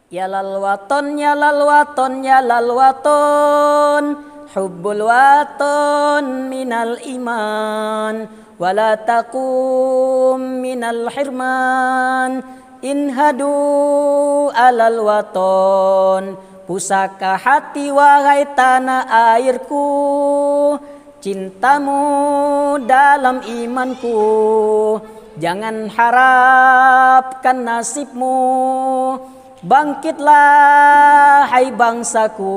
Ya lal waton, ya lal waton, ya lal waton, hubbul waton minal iman, wala taqum minal hirman, inhadu alal waton. Pusaka hati wahai tanah airku, cintamu dalam imanku. Jangan harapkan nasibmu, bangkitlah hai bangsaku.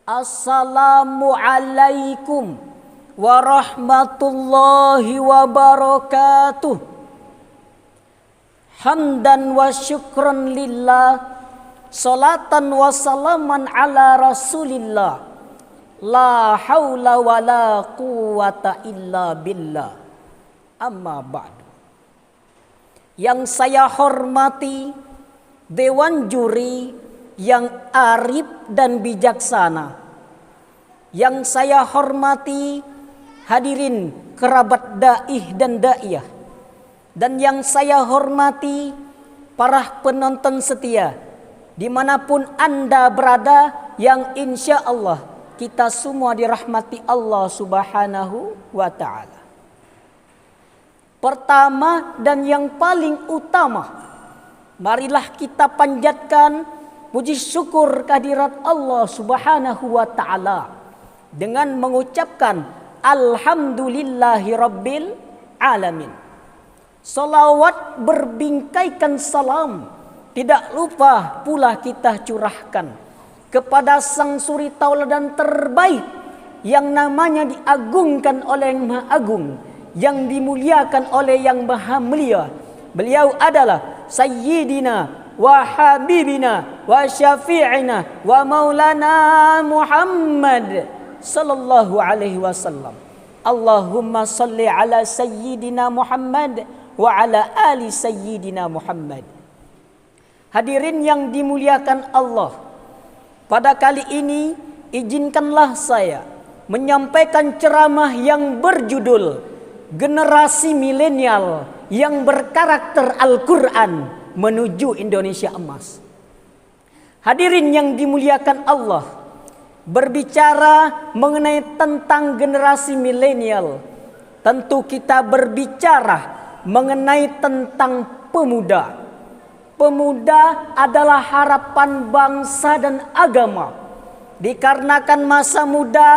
Assalamualaikum warahmatullahi wabarakatuh. Hamdan wa syukran lillah, salatan wa salaman ala rasulillah. La haula wa la quwata illa billah. Amma ba'du. Yang saya hormati Dewan Juri yang arif dan bijaksana. Yang saya hormati hadirin kerabat daih dan daiyah. Dan yang saya hormati para penonton setia dimanapun Anda berada, yang insya Allah kita semua dirahmati Allah Subhanahu wa ta'ala. Pertama dan yang paling utama, marilah kita panjatkan puji syukur kehadirat Allah Subhanahu wa ta'ala dengan mengucapkan alhamdulillahi rabbil alamin. Salawat berbingkaikan salam tidak lupa pula kita curahkan kepada sang suri tauladan terbaik yang namanya diagungkan oleh yang Maha Agung, yang dimuliakan oleh yang Maha Mulia. Beliau adalah Sayyidina wa Habibina wa Syafi'ina wa Maulana Muhammad sallallahu alaihi wasallam. Allahumma salli ala Sayyidina Muhammad wa ala ali Sayyidina Muhammad. Hadirin yang dimuliakan Allah, pada kali ini izinkanlah saya menyampaikan ceramah yang berjudul Generasi Milenial yang berkarakter Al-Quran menuju Indonesia Emas. Hadirin yang dimuliakan Allah, berbicara mengenai tentang generasi milenial, tentu kita berbicara mengenai tentang pemuda. Pemuda adalah harapan bangsa dan agama. Dikarenakan masa muda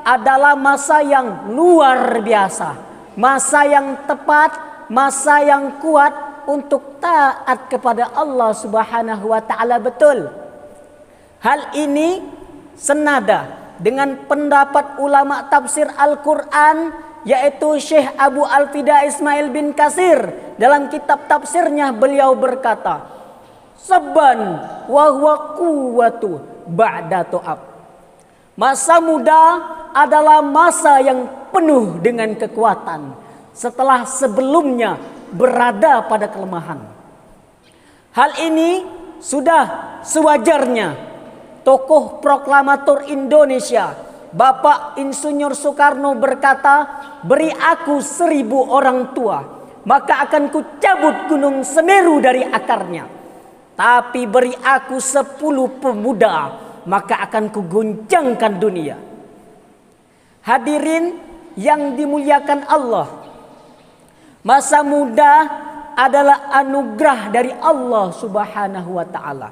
adalah masa yang luar biasa, masa yang tepat, masa yang kuat untuk taat kepada Allah Subhanahu wa ta'ala. Betul. Hal ini senada dengan pendapat ulama tafsir Al-Quran, yaitu Syekh Abu Al-Fida Ismail bin Katsir. Dalam kitab tafsirnya beliau berkata, Saban wa huwa quwwatu ba'da tu'ab. Masa muda adalah masa yang penuh dengan kekuatan setelah sebelumnya berada pada kelemahan. Hal ini sudah sewajarnya tokoh proklamator Indonesia Bapak Insinyur Soekarno berkata, beri aku 1000 orang tua, maka akan kucabut gunung Semeru dari akarnya. Tapi beri aku 10 pemuda, maka akan kuguncangkan dunia. Hadirin yang dimuliakan Allah, masa muda adalah anugerah dari Allah Subhanahu wa ta'ala.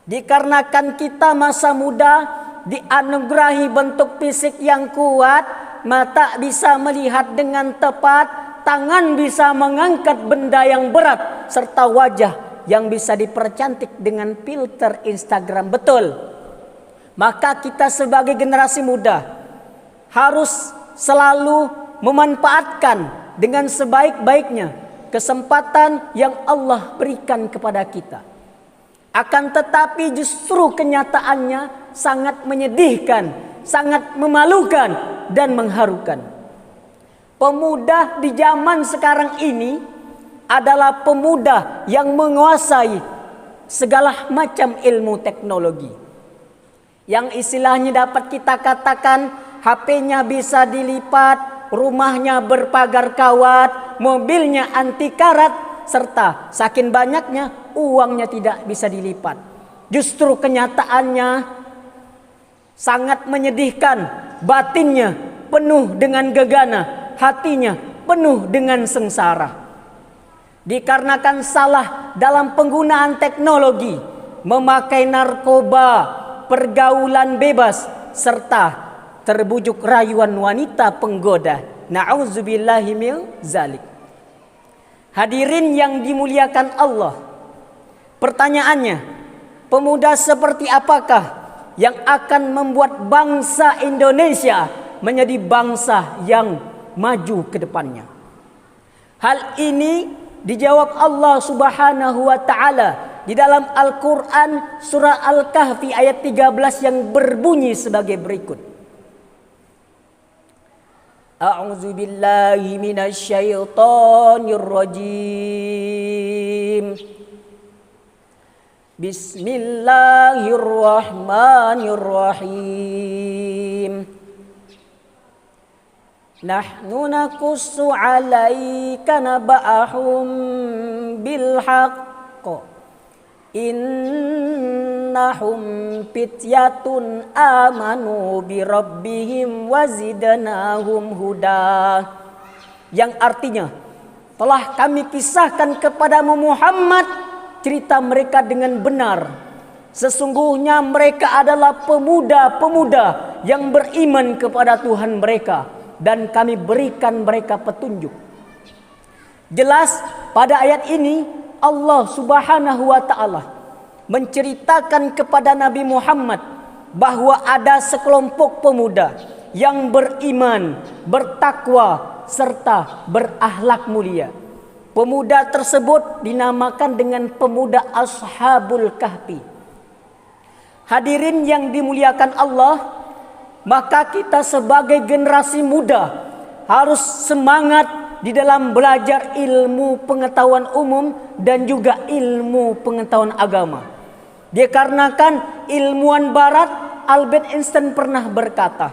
Dikarenakan kita masa muda dianugerahi bentuk fisik yang kuat, mata bisa melihat dengan tepat, tangan bisa mengangkat benda yang berat, serta wajah yang bisa dipercantik dengan filter Instagram. Betul. Maka kita sebagai generasi muda harus selalu memanfaatkan dengan sebaik-baiknya kesempatan yang Allah berikan kepada kita. Akan tetapi justru kenyataannya sangat menyedihkan, sangat memalukan dan mengharukan. Pemuda di zaman sekarang ini adalah pemuda yang menguasai segala macam ilmu teknologi. Yang istilahnya dapat kita katakan HP-nya bisa dilipat, rumahnya berpagar kawat, mobilnya anti karat, serta saking banyaknya uangnya tidak bisa dilipat. Justru kenyataannya sangat menyedihkan, batinnya penuh dengan gegana, hatinya penuh dengan sengsara. Dikarenakan salah dalam penggunaan teknologi, memakai narkoba, pergaulan bebas, serta terbujuk rayuan wanita penggoda. Na'udzubillahi min zalik. Hadirin yang dimuliakan Allah, pertanyaannya, pemuda seperti apakah yang akan membuat bangsa Indonesia menjadi bangsa yang maju ke depannya? Hal ini dijawab Allah Subhanahu wa taala di dalam Al-Qur'an surah Al-Kahfi ayat 13 yang berbunyi sebagai berikut. A'udzu billahi minasy syaithanir rajim. Bismillahirrahmanirrahim. Nahnu naqussu 'alaika naba'ahum bil haqq. Innahum fityatun amanu bi rabbihim wazidnahum huda. Yang artinya, telah kami kisahkan kepadamu Muhammad cerita mereka dengan benar. Sesungguhnya mereka adalah pemuda-pemuda yang beriman kepada Tuhan mereka, dan kami berikan mereka petunjuk. Jelas pada ayat ini Allah Subhanahu wa taala menceritakan kepada Nabi Muhammad bahwa ada sekelompok pemuda yang beriman, bertakwa, serta berakhlak mulia. Pemuda tersebut dinamakan dengan pemuda Ashabul Kahfi. Hadirin yang dimuliakan Allah, maka kita sebagai generasi muda harus semangat di dalam belajar ilmu pengetahuan umum dan juga ilmu pengetahuan agama. Dikarenakan ilmuwan barat, Albert Einstein pernah berkata,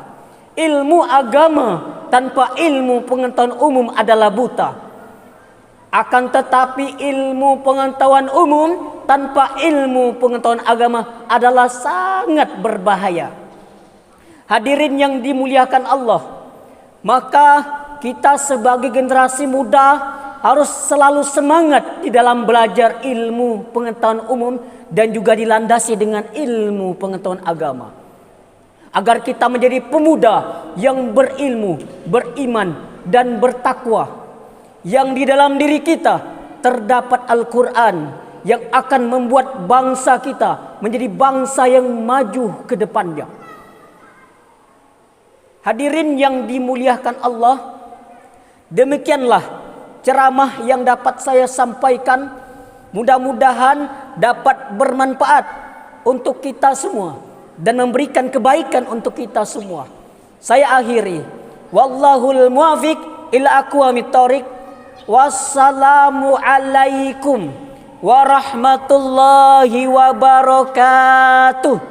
ilmu agama tanpa ilmu pengetahuan umum adalah buta. Akan tetapi ilmu pengetahuan umum tanpa ilmu pengetahuan agama adalah sangat berbahaya. Hadirin yang dimuliakan Allah, maka kita sebagai generasi muda harus selalu semangat di dalam belajar ilmu pengetahuan umum dan juga dilandasi dengan ilmu pengetahuan agama. Agar kita menjadi pemuda yang berilmu, beriman, dan bertakwa. Yang di dalam diri kita terdapat Al-Quran yang akan membuat bangsa kita menjadi bangsa yang maju ke depannya. Hadirin yang dimuliakan Allah, demikianlah ceramah yang dapat saya sampaikan. Mudah-mudahan dapat bermanfaat untuk kita semua dan memberikan kebaikan untuk kita semua. Saya akhiri. Wallahul muwafiq ila aqwamit thoriq. Wassalamu alaikum warahmatullahi wabarakatuh.